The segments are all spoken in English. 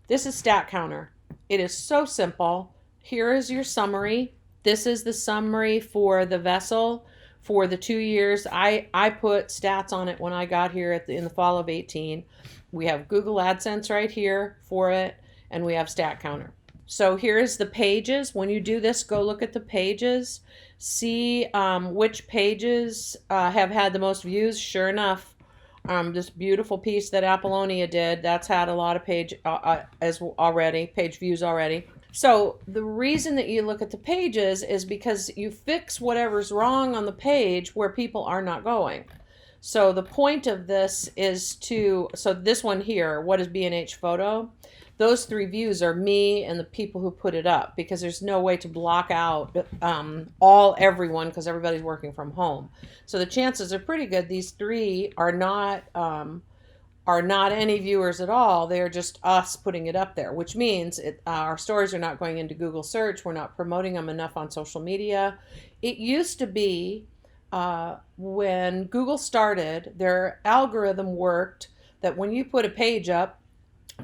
This is statcounter. It is so simple. Here is your summary. This is the summary for the vessel for the 2 years. I put stats on it when I got here in the fall of 18. We have Google AdSense right here for it, and we have statcounter. So here's the pages. When you do this, go look at the pages. See which pages have had the most views. Sure enough, this beautiful piece that Apollonia did, that's had a lot of page views already. So the reason that you look at the pages is because you fix whatever's wrong on the page where people are not going. So the point of this is so this one here, what is B&H photo? Those 3 views are me and the people who put it up, because there's no way to block out everyone because everybody's working from home. So the chances are pretty good these 3 are not any viewers at all. They're just us putting it up there, which means our stories are not going into Google search. We're not promoting them enough on social media. It used to be when Google started, their algorithm worked that when you put a page up,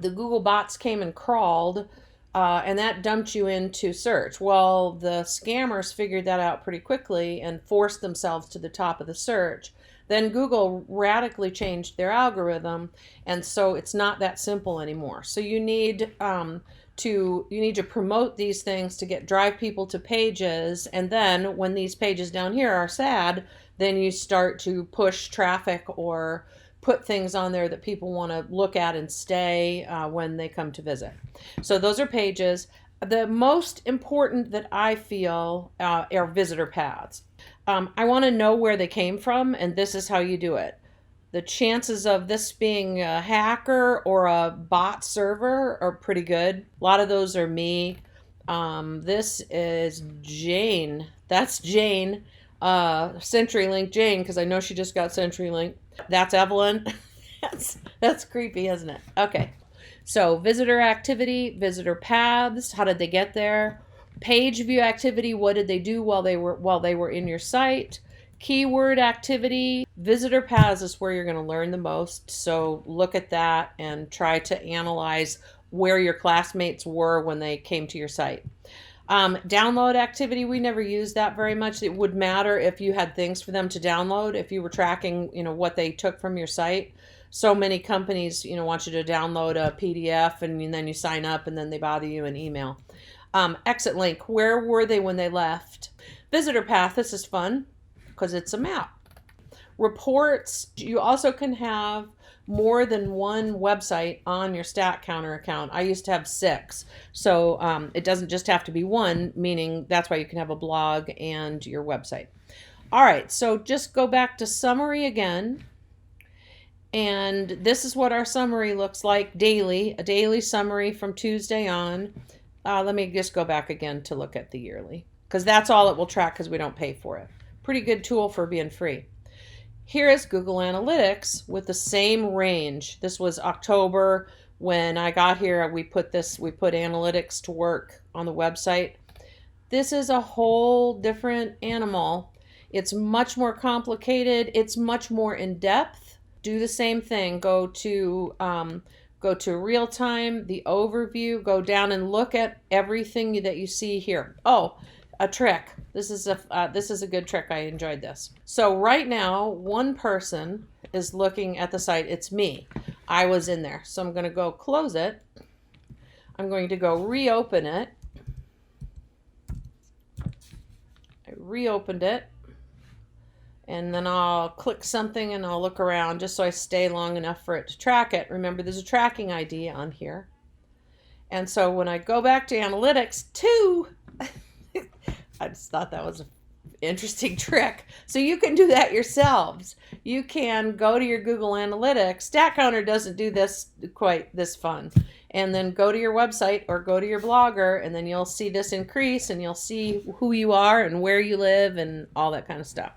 the Google bots came and crawled, and that dumped you into search. Well, the scammers figured that out pretty quickly and forced themselves to the top of the search. Then Google radically changed their algorithm, and so it's not that simple anymore. So you need to promote these things to drive people to pages, and then when these pages down here are sad, then you start to push traffic or put things on there that people want to look at and stay when they come to visit. So those are pages. The most important that I feel are visitor paths. I want to know where they came from, and this is how you do it. The chances of this being a hacker or a bot server are pretty good. A lot of those are me. This is Jane. That's Jane. CenturyLink Jane, because I know she just got CenturyLink. That's Evelyn. That's creepy, isn't it? Okay. So visitor activity, visitor paths, how did they get there? Page view activity, what did they do while they were in your site? Keyword activity, visitor paths is where you're going to learn the most. So look at that and try to analyze where your classmates were when they came to your site. Download activity, we never use that very much. It would matter if you had things for them to download, if you were tracking, what they took from your site. So many companies, want you to download a PDF and then you sign up and then they bother you in email. Exit link, where were they when they left? Visitor path, this is fun because it's a map. Reports, you also can have more than one website on your statcounter account. I used to have 6. So it doesn't just have to be one, meaning that's why you can have a blog and your website. All right, so just go back to summary again. And this is what our summary looks like daily, a daily summary from Tuesday on. Let me just go back again to look at the yearly, because that's all it will track because we don't pay for it. Pretty good tool for being free. Here is Google Analytics with the same range. This was October. When I got here, we put analytics to work on the website. This is a whole different animal. It's much more complicated. It's much more in depth. Do the same thing. Go to real time, the overview, go down and look at everything that you see here. Oh, a trick. This is a good trick. I enjoyed this. So right now, one person is looking at the site. It's me. I was in there. So I'm going to go close it. I'm going to go reopen it. I reopened it. And then I'll click something and I'll look around just so I stay long enough for it to track it. Remember, there's a tracking ID on here. And so when I go back to analytics, 2, I just thought that was an interesting trick. So you can do that yourselves. You can go to your Google Analytics. statcounter doesn't do this quite this fun. And then go to your website or go to your blogger, and then you'll see this increase and you'll see who you are and where you live and all that kind of stuff.